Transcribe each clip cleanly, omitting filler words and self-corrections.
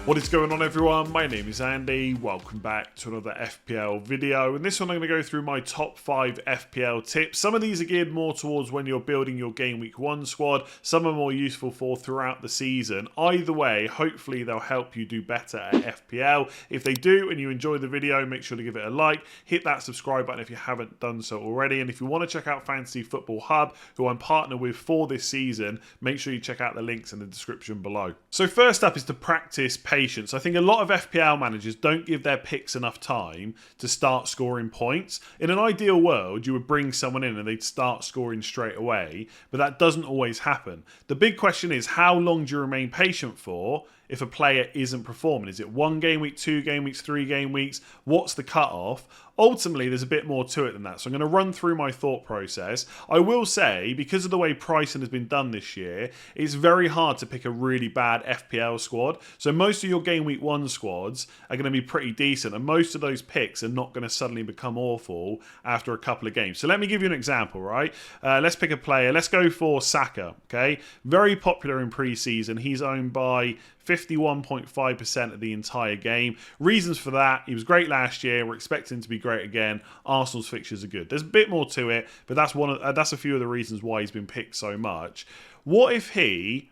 What is going on, everyone? My name is Andy. Welcome back to another FPL video. In this one I'm going to go through my top 5 FPL tips. Some of these are geared more towards when you're building your game week 1 squad. Some are more useful for throughout the season. Either way, hopefully they'll help you do better at FPL. If they do and you enjoy the video, make sure to give it a like. Hit that subscribe button if you haven't done so already. And if you want to check out Fantasy Football Hub, who I'm partnered with for this season, make sure you check out the links in the description below. So first up is to practice patience. I think a lot of FPL managers don't give their picks enough time to start scoring points. In an ideal world, you would bring someone in and they'd start scoring straight away, but that doesn't always happen. The big question is, how long do you remain patient for if a player isn't performing? Is it 1 game week, 2 game weeks, 3 game weeks? What's the cutoff? Ultimately, there's a bit more to it than that. So I'm going to run through my thought process. I will say, because of the way pricing has been done this year, it's very hard to pick a really bad FPL squad. So most of your game week 1 squads are going to be pretty decent, and most of those picks are not going to suddenly become awful after a couple of games. So let me give you an example, right? Let's pick a player. Let's go for Saka, okay? Very popular in pre-season. He's owned by 51.5% of the entire game. Reasons for that: he was great last year. We're expecting him to be great again. Arsenal's fixtures are good. There's a bit more to it, but that's a few of the reasons why he's been picked so much. What if he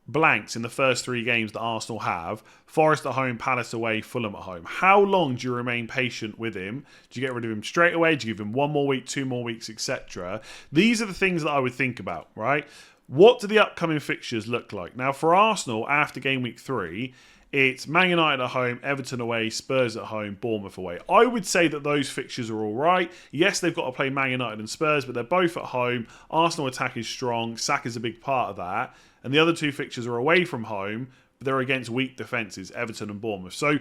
blanks in the first 3 games that Arsenal have? Forest at home, Palace away, Fulham at home. How long do you remain patient with him? Do you get rid of him straight away? Do you give him 1 more week, 2 more weeks, etc.? These are the things that I would think about, right? What do the upcoming fixtures look like? Now, for Arsenal, after game week 3, it's Man United at home, Everton away, Spurs at home, Bournemouth away. I would say that those fixtures are all right. Yes, they've got to play Man United and Spurs, but they're both at home. Arsenal attack is strong. Saka's a big part of that. And the other 2 fixtures are away from home, but they're against weak defences, Everton and Bournemouth. So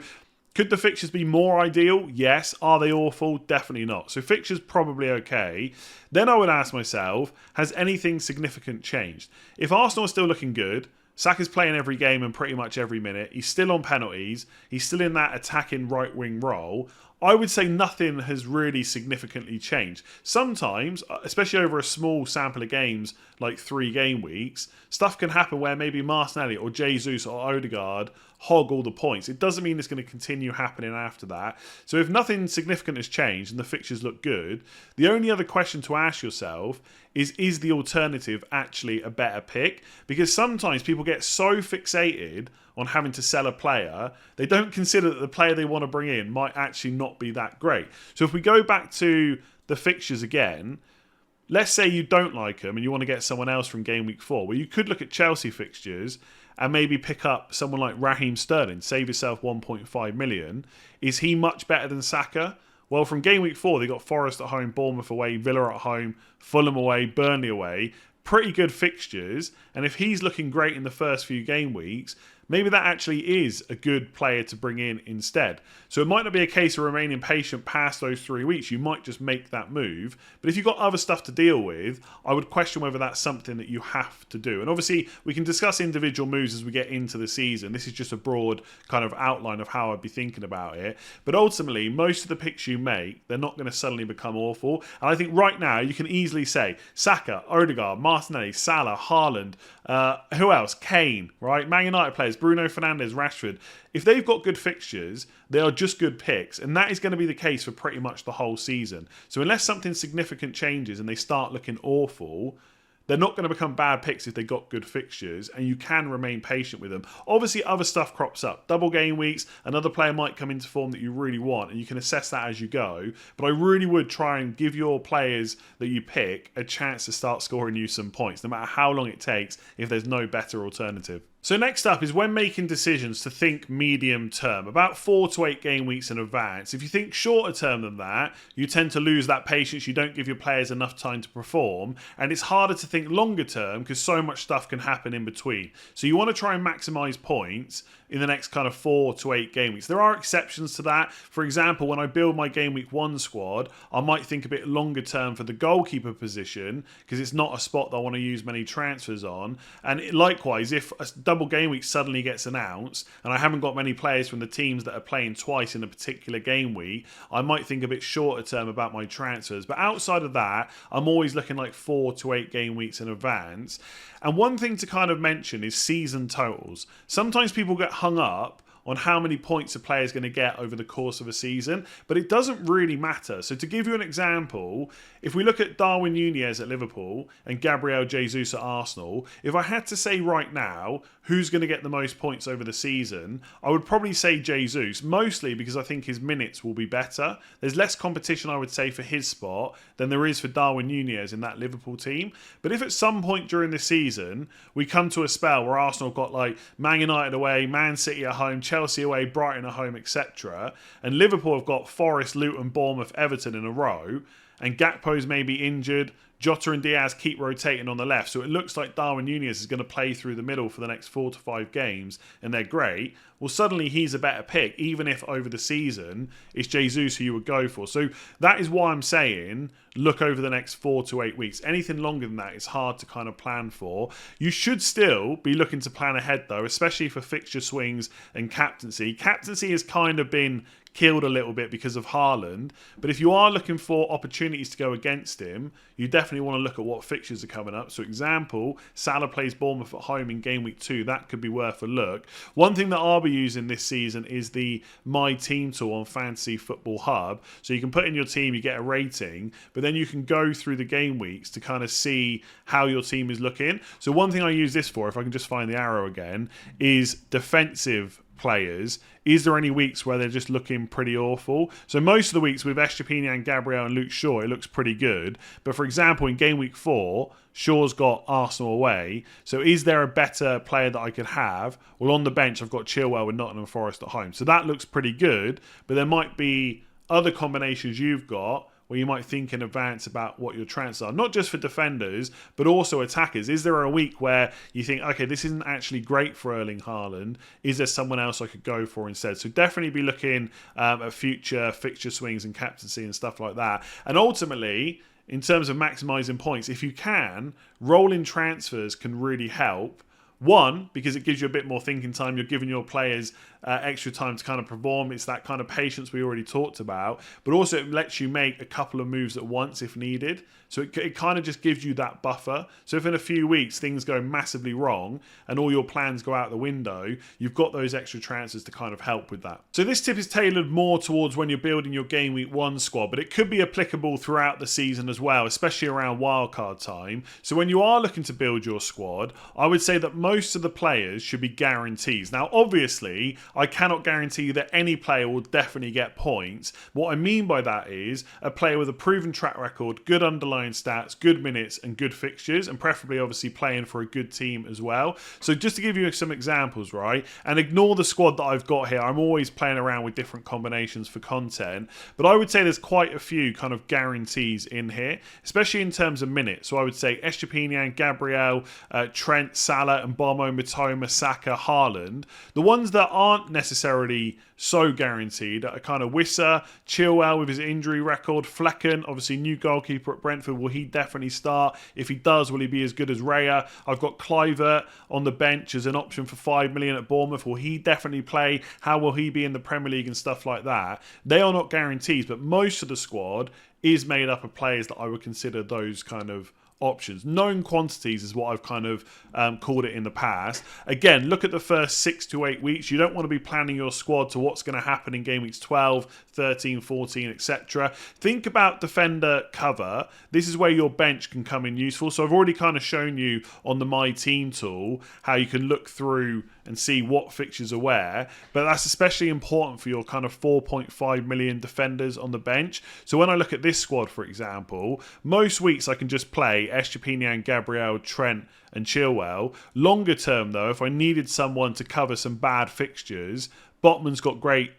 could the fixtures be more ideal? Yes. Are they awful? Definitely not. So fixtures probably okay. Then I would ask myself, has anything significant changed? If Arsenal are still looking good, Saka's playing every game and pretty much every minute, he's still on penalties, he's still in that attacking right wing role, I would say nothing has really significantly changed. Sometimes, especially over a small sample of games, like 3 game weeks, stuff can happen where maybe Martinelli or Jesus or Odegaard hog all the points. It doesn't mean it's going to continue happening after that. So if nothing significant has changed and the fixtures look good, the only other question to ask yourself is the alternative actually a better pick? Because sometimes people get so fixated on having to sell a player, they don't consider that the player they want to bring in might actually not be that great. So if we go back to the fixtures again, let's say you don't like them and you want to get someone else from game week 4, well, you could look at Chelsea fixtures and maybe pick up someone like Raheem Sterling, save yourself 1.5 million. Is he much better than Saka? Well, from game week 4, they got Forest at home, Bournemouth away, Villa at home, Fulham away, Burnley away. Pretty good fixtures. And if he's looking great in the first few game weeks, maybe that actually is a good player to bring in instead. So it might not be a case of remaining patient past those 3 weeks. You might just make that move. But if you've got other stuff to deal with, I would question whether that's something that you have to do. And obviously, we can discuss individual moves as we get into the season. This is just a broad kind of outline of how I'd be thinking about it. But ultimately, most of the picks you make, they're not going to suddenly become awful. And I think right now, you can easily say Saka, Odegaard, Martinelli, Salah, Haaland, who else? Kane, right? Man United players, Bruno Fernandes, Rashford. If they've got good fixtures, they are just good picks. And that is going to be the case for pretty much the whole season. So unless something significant changes and they start looking awful, they're not going to become bad picks if they got good fixtures, and you can remain patient with them. Obviously, other stuff crops up. Double game weeks, another player might come into form that you really want, and you can assess that as you go. But I really would try and give your players that you pick a chance to start scoring you some points, no matter how long it takes, if there's no better alternative. So next up is when making decisions to think medium term, about 4 to 8 game weeks in advance. If you think shorter term than that, you tend to lose that patience. You don't give your players enough time to perform, and it's harder to think longer term because so much stuff can happen in between. So you want to try and maximise points in the next kind of 4 to 8 game weeks. There are exceptions to that. For example, when I build my game week 1 squad, I might think a bit longer term for the goalkeeper position because it's not a spot that I want to use many transfers on. And likewise, if a double game week suddenly gets announced and I haven't got many players from the teams that are playing twice in a particular game week, I might think a bit shorter term about my transfers. But outside of that, I'm always looking like 4 to 8 game weeks in advance. And one thing to kind of mention is season totals. Sometimes people get hung up on how many points a player is going to get over the course of a season, but it doesn't really matter. So to give you an example, if we look at Darwin Núñez at Liverpool and Gabriel Jesus at Arsenal, if I had to say right now who's going to get the most points over the season, I would probably say Jesus, mostly because I think his minutes will be better. There's less competition, I would say, for his spot than there is for Darwin Núñez in that Liverpool team. But if at some point during the season we come to a spell where Arsenal got like Man United away, Man City at home, Chelsea away, Brighton at home, etc., and Liverpool have got Forest, Luton, Bournemouth, Everton in a row, and Gakpo's maybe injured, Jota and Diaz keep rotating on the left, so it looks like Darwin Núñez is going to play through the middle for the next 4 to 5 games, and they're great. Well, suddenly he's a better pick, even if over the season it's Jesus who you would go for. So that is why I'm saying look over the next 4 to 8 weeks. Anything longer than that is hard to kind of plan for. You should still be looking to plan ahead, though, especially for fixture swings and captaincy. Captaincy has kind of been killed a little bit because of Haaland, but if you are looking for opportunities to go against him, you definitely want to look at what fixtures are coming up. So example, Salah plays Bournemouth at home in game week 2. That could be worth a look. One thing that I'll be using this season is the My Team tool on Fantasy Football Hub. So you can put in your team, you get a rating, but then you can go through the game weeks to kind of see how your team is looking. So one thing I use this for, if I can just find the arrow again, is defensive players. Is there any weeks where they're just looking pretty awful? So most of the weeks with Estepinian, Gabriel and Luke Shaw, it looks pretty good. But for example, in game week 4, Shaw's got Arsenal away. So is there a better player that I could have? Well, on the bench, I've got Chilwell with Nottingham Forest at home. So that looks pretty good. But there might be other combinations you've got where you might think in advance about what your transfers are, not just for defenders, but also attackers. Is there a week where you think, okay, this isn't actually great for Erling Haaland? Is there someone else I could go for instead? So definitely be looking at future fixture swings and captaincy and stuff like that. And ultimately, in terms of maximising points, if you can, rolling transfers can really help. One, because it gives you a bit more thinking time. You're giving your players extra time to kind of perform. It's that kind of patience we already talked about. But also it lets you make a couple of moves at once if needed. So it kind of just gives you that buffer. So if in a few weeks things go massively wrong and all your plans go out the window, you've got those extra transfers to kind of help with that. So this tip is tailored more towards when you're building your game week 1 squad, but it could be applicable throughout the season as well, especially around wildcard time. So when you are looking to build your squad, I would say that most of the players should be guarantees. Now, obviously, I cannot guarantee that any player will definitely get points. What I mean by that is a player with a proven track record, good underlying stats, good minutes and good fixtures, and preferably obviously playing for a good team as well. So just to give you some examples, right, and ignore the squad that I've got here. I'm always playing around with different combinations for content, but I would say there's quite a few kind of guarantees in here, especially in terms of minutes. So I would say Estepinian, Gabriel, Trent, Salah, and Bomo, Mitoma, Saka, Haaland. The ones that aren't necessarily so guaranteed are kind of Wissa, Chilwell with his injury record, Flecken, obviously new goalkeeper at Brentford. Will he definitely start? If he does, will he be as good as Raya? I've got Kluivert on the bench as an option for 5 million at Bournemouth. Will he definitely play? How will he be in the Premier League and stuff like that? They are not guarantees, but most of the squad is made up of players that I would consider those kind of options. Known quantities is what I've kind of called it in the past. Again, look at the first 6 to 8 weeks. You don't want to be planning your squad to what's going to happen in game weeks 12, 13, 14, etc. Think about defender cover. This is where your bench can come in useful. So I've already kind of shown you on the My Team tool how you can look through and see what fixtures are where, but that's especially important for your kind of 4.5 million defenders on the bench. So when I look at this squad, for example, most weeks I can just play Estepinian, Gabriel, Trent and Chilwell. Longer term though, if I needed someone to cover some bad fixtures, Botman's got great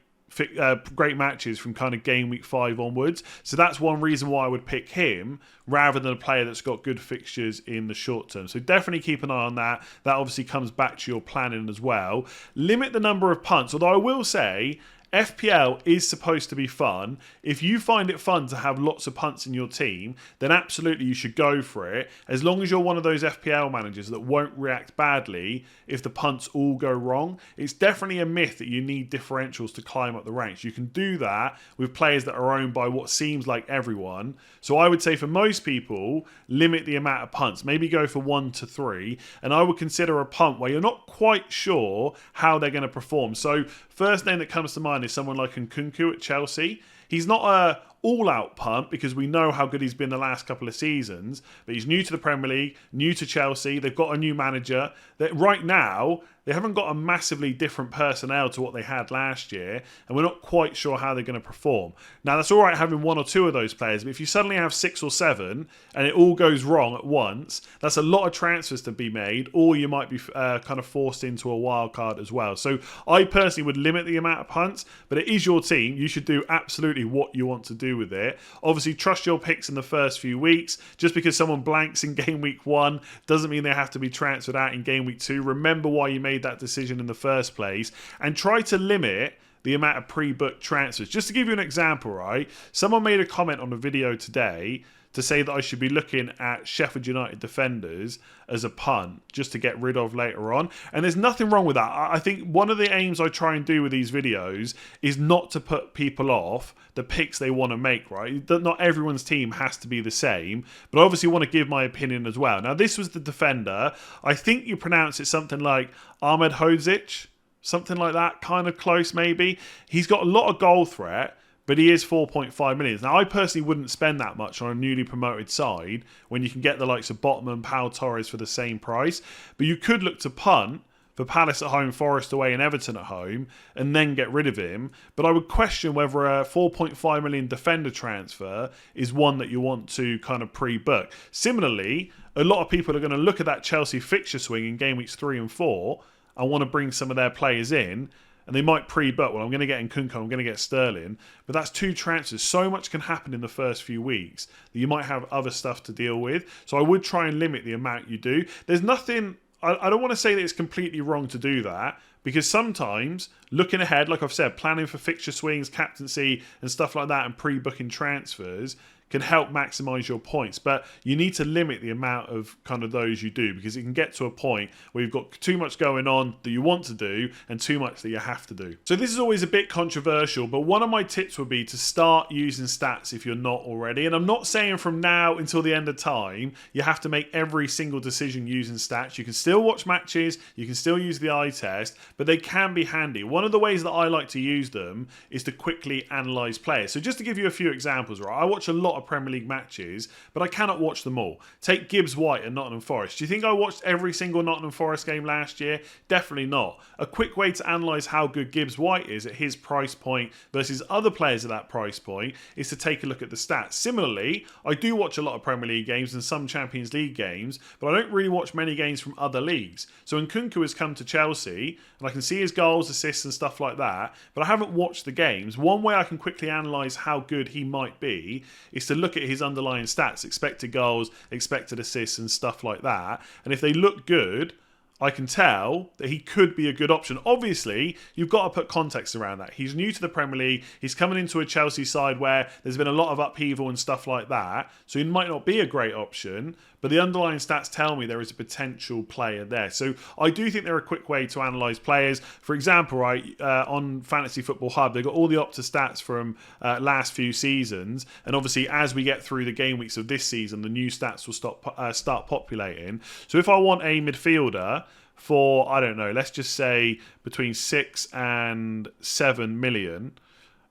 matches from kind of game week 5 onwards. So that's one reason why I would pick him rather than a player that's got good fixtures in the short term. So definitely keep an eye on that. That obviously comes back to your planning as well. Limit the number of punts, although I will say FPL is supposed to be fun. If you find it fun to have lots of punts in your team, then absolutely you should go for it. As long as you're one of those FPL managers that won't react badly if the punts all go wrong. It's definitely a myth that you need differentials to climb up the ranks. You can do that with players that are owned by what seems like everyone. So I would say for most people, limit the amount of punts. Maybe go for 1 to 3. And I would consider a punt where you're not quite sure how they're going to perform. So first name that comes to mind is someone like Nkunku at Chelsea. He's not a all-out punt because we know how good he's been the last couple of seasons, but he's new to the Premier League, new to Chelsea. They've got a new manager. That right now, they haven't got a massively different personnel to what they had last year, and we're not quite sure how they're going to perform. Now, that's all right having 1 or 2 of those players, but if you suddenly have 6 or 7 and it all goes wrong at once, that's a lot of transfers to be made, or you might be kind of forced into a wild card as well. So I personally would limit the amount of punts, but it is your team. You should do absolutely what you want to do with it. Obviously, trust your picks in the first few weeks. Just because someone blanks in game week 1 doesn't mean they have to be transferred out in game week 2. Remember why you made that decision in the first place, and try to limit the amount of pre-booked transfers. Just to give you an example, right? Someone made a comment on a video today to say that I should be looking at Sheffield United defenders as a punt just to get rid of later on. And there's nothing wrong with that. I think one of the aims I try and do with these videos is not to put people off the picks they want to make, right? Not everyone's team has to be the same, but I obviously want to give my opinion as well. Now, this was the defender. I think you pronounce it something like Ahmed Hodzic, something like that, kind of close maybe. He's got a lot of goal threat, but he is 4.5 million. Now, I personally wouldn't spend that much on a newly promoted side when you can get the likes of Botman and Pau Torres for the same price. But you could look to punt for Palace at home, Forest away and Everton at home, and then get rid of him. But I would question whether a 4.5 million defender transfer is one that you want to kind of pre-book. Similarly, a lot of people are going to look at that Chelsea fixture swing in game weeks 3 and 4 and want to bring some of their players in. And they might pre-book, well, I'm going to get Nkunku, I'm going to get Sterling. But that's 2 transfers. So much can happen in the first few weeks that you might have other stuff to deal with. So I would try and limit the amount you do. There's nothing, I don't want to say that it's completely wrong to do that, because sometimes looking ahead, like I've said, planning for fixture swings, captaincy and stuff like that and pre-booking transfers can help maximise your points. But you need to limit the amount of kind of those you do, because it can get to a point where you've got too much going on that you want to do and too much that you have to do. So this is always a bit controversial, but one of my tips would be to start using stats if you're not already. And I'm not saying from now until the end of time you have to make every single decision using stats. You can still watch matches, you can still use the eye test, but they can be handy. One of the ways that I like to use them is to quickly analyse players. So just to give you a few examples, right? I watch a lot of Premier League matches, but I cannot watch them all. Take Gibbs White and Nottingham Forest. Do you think I watched every single Nottingham Forest game last year? Definitely not. A quick way to analyse how good Gibbs White is at his price point versus other players at that price point is to take a look at the stats. Similarly, I do watch a lot of Premier League games and some Champions League games, but I don't really watch many games from other leagues. So Nkunku has come to Chelsea, and I can see his goals, assists and stuff like that, but I haven't watched the games. One way I can quickly analyse how good he might be is to look at his underlying stats, expected goals, expected assists and stuff like that. And if they look good, I can tell that he could be a good option. Obviously, you've got to put context around that. He's new to the Premier League. He's coming into a Chelsea side where there's been a lot of upheaval and stuff like that. So he might not be a great option, but the underlying stats tell me there is a potential player there. So I do think they're a quick way to analyse players. For example, right, on Fantasy Football Hub, they've got all the Opta stats from last few seasons. And obviously, as we get through the game weeks of this season, the new stats will start populating. So if I want a midfielder for, I don't know, let's just say between 6 and 7 million,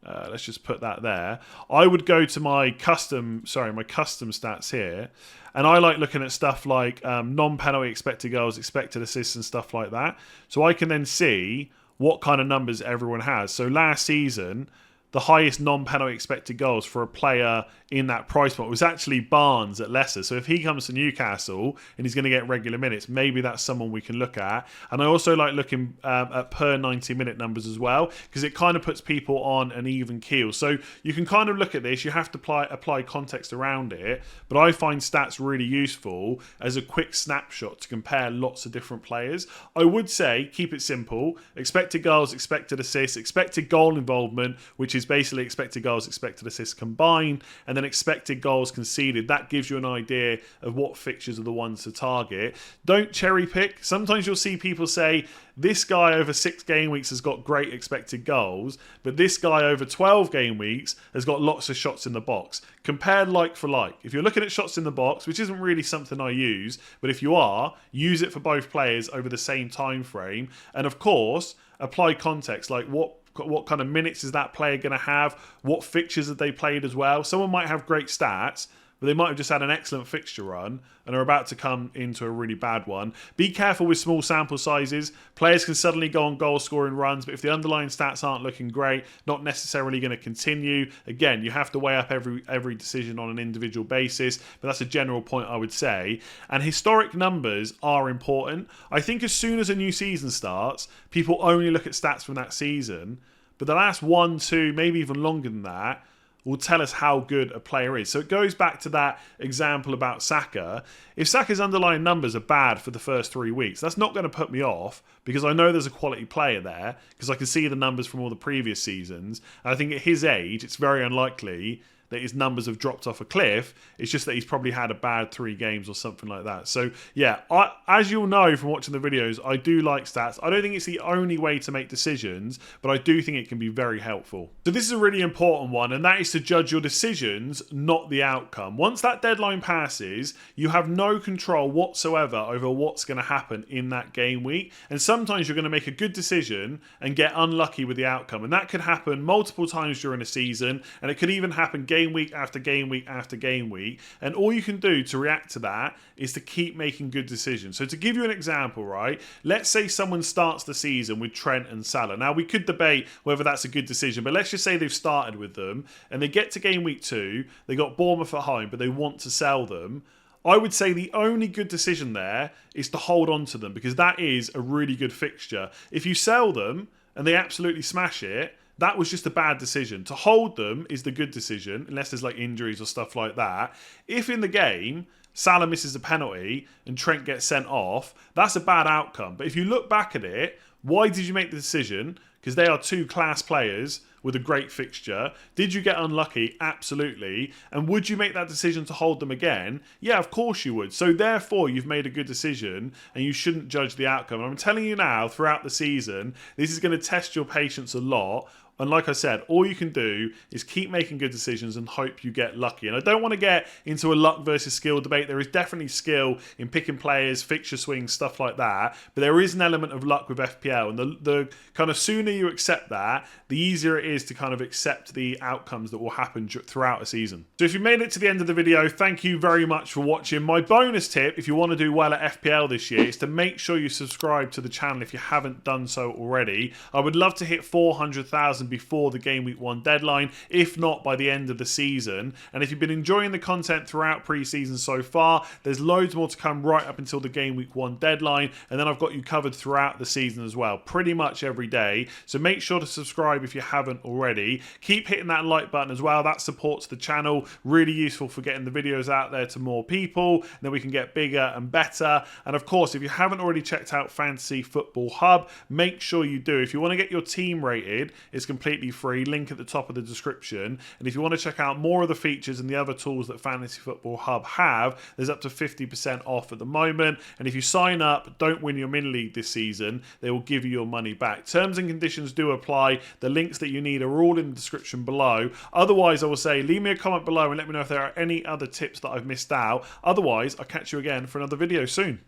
let's just put that there, I would go to my custom stats here, and I like looking at stuff like non-penalty expected goals, expected assists and stuff like that, so I can then see what kind of numbers everyone has. So last season, the highest non-penalty expected goals for a player in that price point was actually Barnes at Leicester. So if he comes to Newcastle and he's going to get regular minutes, maybe that's someone we can look at. And I also like looking at per 90-minute numbers as well, because it kind of puts people on an even keel. So you can kind of look at this. You have to apply context around it. But I find stats really useful as a quick snapshot to compare lots of different players. I would say keep it simple. Expected goals, expected assists, expected goal involvement, which is basically expected goals, expected assists combined, and then expected goals conceded. That gives you an idea of what fixtures are the ones to target. Don't cherry pick. Sometimes you'll see people say, this guy over 6 game weeks has got great expected goals, but this guy over 12 game weeks has got lots of shots in the box. Compare like for like. If you're looking at shots in the box, which isn't really something I use, but if you are, use it for both players over the same time frame. And of course, apply context, like what kind of minutes is that player going to have? What fixtures have they played as well? Someone might have great stats, but they might have just had an excellent fixture run and are about to come into a really bad one. Be careful with small sample sizes. Players can suddenly go on goal scoring runs, but if the underlying stats aren't looking great, not necessarily going to continue. Again, you have to weigh up every decision on an individual basis, but that's a general point I would say. And historic numbers are important. I think as soon as a new season starts, people only look at stats from that season, but the last 1, 2, maybe even longer than that, will tell us how good a player is. So it goes back to that example about Saka. If Saka's underlying numbers are bad for the first 3 weeks, that's not going to put me off, because I know there's a quality player there, because I can see the numbers from all the previous seasons. And I think at his age, it's very unlikely that his numbers have dropped off a cliff. It's just that he's probably had a bad 3 games or something like that. So yeah, as you'll know from watching the videos, I do like stats. I don't think it's the only way to make decisions, but I do think it can be very helpful. So this is a really important one, and that is to judge your decisions, not the outcome. Once that deadline passes, you have no control whatsoever over what's going to happen in that game week. And sometimes you're going to make a good decision and get unlucky with the outcome. And that could happen multiple times during a season, and it could even happen game week after game week after game week. And all you can do to react to that is to keep making good decisions. So to give you an example, right, let's say someone starts the season with Trent and Salah. Now we could debate whether that's a good decision, but let's just say they've started with them and they get to game week 2, they got Bournemouth at home, but they want to sell them. I would say the only good decision there is to hold on to them, because that is a really good fixture. If you sell them and they absolutely smash it, that was just a bad decision. To hold them is the good decision, unless there's like injuries or stuff like that. If in the game Salah misses a penalty and Trent gets sent off, that's a bad outcome. But if you look back at it, why did you make the decision? Because they are 2 class players with a great fixture. Did you get unlucky? Absolutely. And would you make that decision to hold them again? Yeah, of course you would. So therefore, you've made a good decision and you shouldn't judge the outcome. And I'm telling you now, throughout the season, this is going to test your patience a lot. And like I said, all you can do is keep making good decisions and hope you get lucky. And I don't want to get into a luck versus skill debate. There is definitely skill in picking players, fixture swings, stuff like that. But there is an element of luck with FPL. And the kind of sooner you accept that, the easier it is to kind of accept the outcomes that will happen throughout a season. So if you made it to the end of the video, thank you very much for watching. My bonus tip, if you want to do well at FPL this year, is to make sure you subscribe to the channel if you haven't done so already. I would love to hit 400,000 before the game week 1 deadline, if not by the end of the season. And if you've been enjoying the content throughout pre-season so far, there's loads more to come right up until the game week 1 deadline, and then I've got you covered throughout the season as well, pretty much every day. So make sure to subscribe if you haven't already. Keep hitting that like button as well. That supports the channel, really useful for getting the videos out there to more people, and then we can get bigger and better. And of course, if you haven't already checked out Fantasy Football Hub, make sure you do. If you want to get your team rated, it's completely free, link at the top of the description. And if you want to check out more of the features and the other tools that Fantasy Football Hub have, there's up to 50% off at the moment. And if you sign up, don't win your mini league this season, they will give you your money back. Terms and conditions do apply. The links that you need are all in the description below. Otherwise, I will say leave me a comment below and let me know if there are any other tips that I've missed out. Otherwise, I'll catch you again for another video soon.